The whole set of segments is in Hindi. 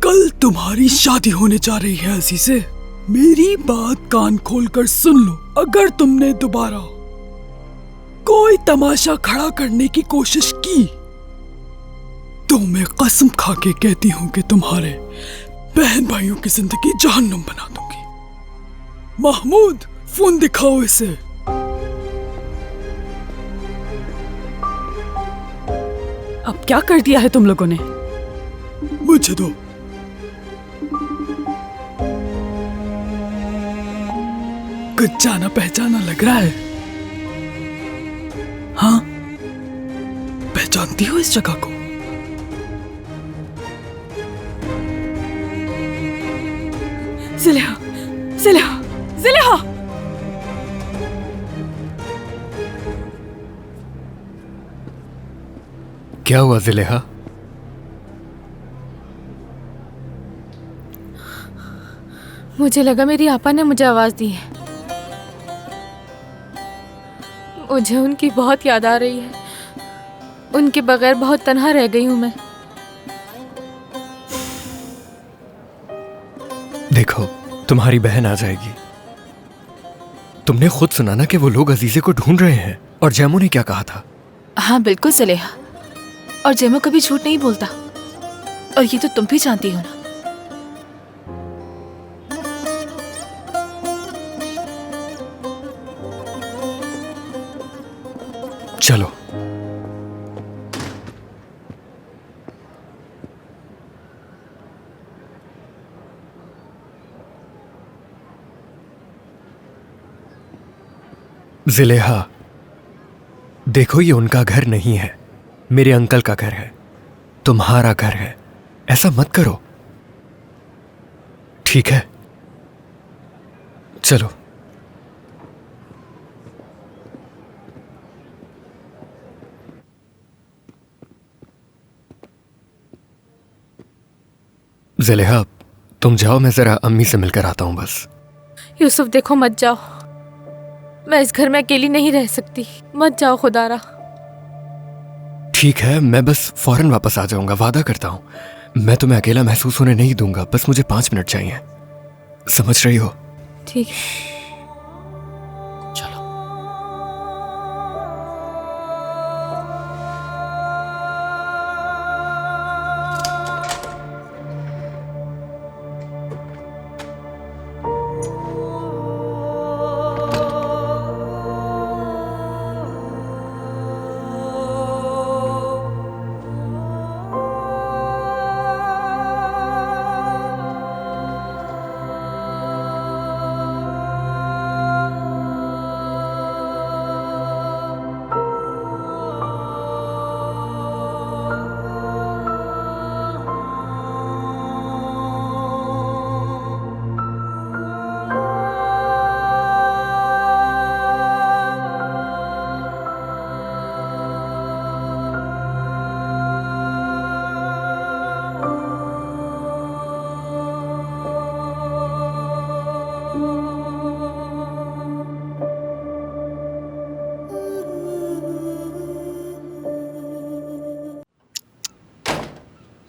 कल तुम्हारी शादी होने जा रही है अजीज़े। मेरी बात कान खोलकर सुन लो। अगर तुमने दोबारा कोई तमाशा खड़ा करने की कोशिश की तो मैं कसम खा के कहती हूँ कि तुम्हारे बहन भाइयों की जिंदगी जहन्नुम बना दूंगी। महमूद, फोन दिखाओ इसे। अब क्या कर दिया है तुम लोगों ने? मुझे दो। कुछ जाना पहचाना लग रहा है। हाँ, पहचानती हो इस जगह को? ज़ुलेहा, ज़ुलेहा, ज़ुलेहा! क्या हुआ ज़ुलेहा? मुझे लगा मेरी आपा ने मुझे आवाज दी है। मुझे उनकी बहुत याद आ रही है। उनके बगैर बहुत तन्हा रह गई हूं मैं। देखो, तुम्हारी बहन आ जाएगी। तुमने खुद सुना ना कि वो लोग अजीज़े को ढूंढ रहे हैं। और जैमू ने क्या कहा था? हाँ बिल्कुल ज़ुलेहा, और जैमू कभी झूठ नहीं बोलता, और ये तो तुम भी जानती हो ना। चलो। ज़ुलेहा, देखो ये उनका घर नहीं है, मेरे अंकल का घर है, तुम्हारा घर है। ऐसा मत करो, ठीक है? चलो। ज़ुलेहा, तुम जाओ, मैं जरा अम्मी से मिलकर आता हूं बस। यूसुफ देखो, मत जाओ। मैं इस घर में अकेली नहीं रह सकती। मत जाओ खुदारा। ठीक है, मैं बस फौरन वापस आ जाऊंगा, वादा करता हूं। मैं तुम्हें अकेला महसूस होने नहीं दूंगा। बस मुझे 5 मिनट चाहिए, समझ रही हो? ठीक है।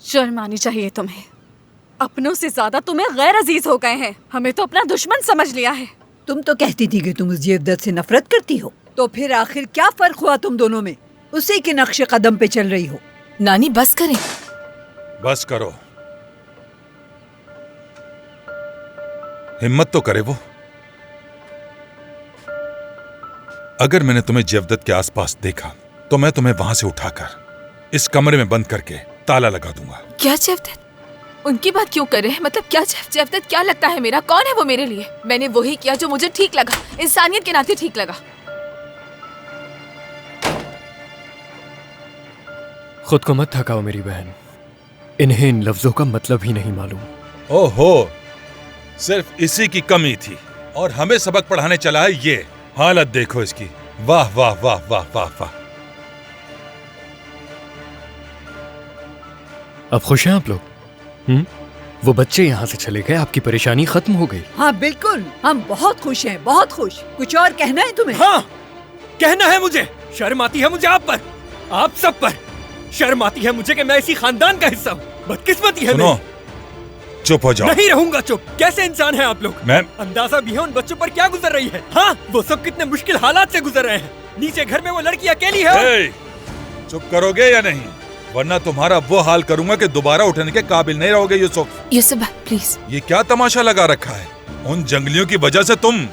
शर्म आनी चाहिए तुम्हें। अपनों से ज्यादा तुम्हें गैर अजीज हो गए हैं। हमें तो अपना दुश्मन समझ लिया है। तुम तो कहती थी कि तुम उस जेवदत से नफरत करती हो, तो फिर आखिर क्या फर्क हुआ तुम दोनों में? उसी के नक्शे कदम पे चल रही हो। नानी बस करें। बस करो, हिम्मत तो करे वो। अगर मैंने तुम्हें जेवदत के आसपास देखा तो मैं तुम्हें वहां से उठाकर इस कमरे में बंद करके ताला लगा दूंगा। क्या जेवदत? उनकी बात क्यों कर रहे हैं? मतलब क्या जेवदत क्या लगता है मेरा? कौन है वो मेरे लिए? मैंने वही किया जो मुझे ठीक लगा, इंसानियत के नाते ठीक लगा। खुद को मत थकाओ मेरी बहन, इन्हें इन लफ्जों का मतलब ही नहीं मालूम। ओहो, सिर्फ इसी की कमी थी और हमें सबक पढ़ाने चला है ये। हालत देखो इसकी। वाह वाह वाह वाह वाह वाह। अब खुश हैं आप लोग? वो बच्चे यहाँ से चले गए, आपकी परेशानी खत्म हो गई। हाँ बिल्कुल, हम बहुत खुश हैं, बहुत खुश। कुछ और कहना है तुम्हें? हाँ, कहना है मुझे। शर्म आती है मुझे आप पर, आप सब पर। शर्म आती है मुझे कि मैं इसी खानदान का हिस्सा हूँ। बदकिस्मती है सुनो, चुप हो जाओ। नहीं रहूंगा चुप। कैसे इंसान हैं आप लोग? मैं अंदाजा भी है उन बच्चों पर क्या गुजर रही है। हाँ, वो सब कितने मुश्किल हालात से गुजर रहे हैं। नीचे घर में वो लड़की अकेली है। ए, चुप करोगे या नहीं, वरना तुम्हारा वो हाल करूंगा कि दोबारा उठने के काबिल नहीं रहोगे यूसुफ। यूसुफ प्लीज। ये क्या तमाशा लगा रखा है? उन जंगलियों की वजह से तुम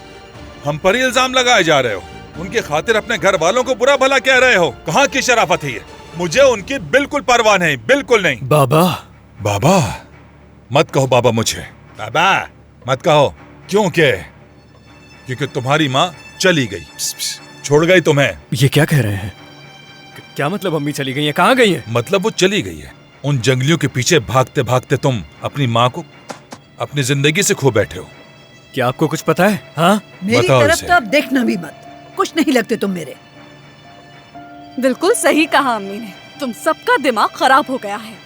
हम पर ही इल्जाम लगाए जा रहे हो। उनकी खातिर अपने घर वालों को बुरा भला कह रहे हो। कहाँ की शराफत है ये? मुझे उनकी बिल्कुल परवाह नहीं, बिल्कुल नहीं। बाबा, बाबा मत कहो बाबा मुझे, बाबा मत कहो। क्यों के? क्योंकि तुम्हारी माँ चली गई, छोड़ गई तुम्हें। ये क्या कह रहे हैं? क्या मतलब अम्मी चली गई हैं? कहाँ गई हैं? मतलब वो चली गई है। उन जंगलियों के पीछे भागते भागते तुम अपनी माँ को अपनी जिंदगी से खो बैठे हो। क्या आपको कुछ पता है? हाँ, मेरी बताओ तरफ इसे। तो अब देखना भी मत, कुछ नहीं लगते तुम मेरे। बिल्कुल सही कहा अम्मी ने। तुम सबका दिमाग खराब हो गया है।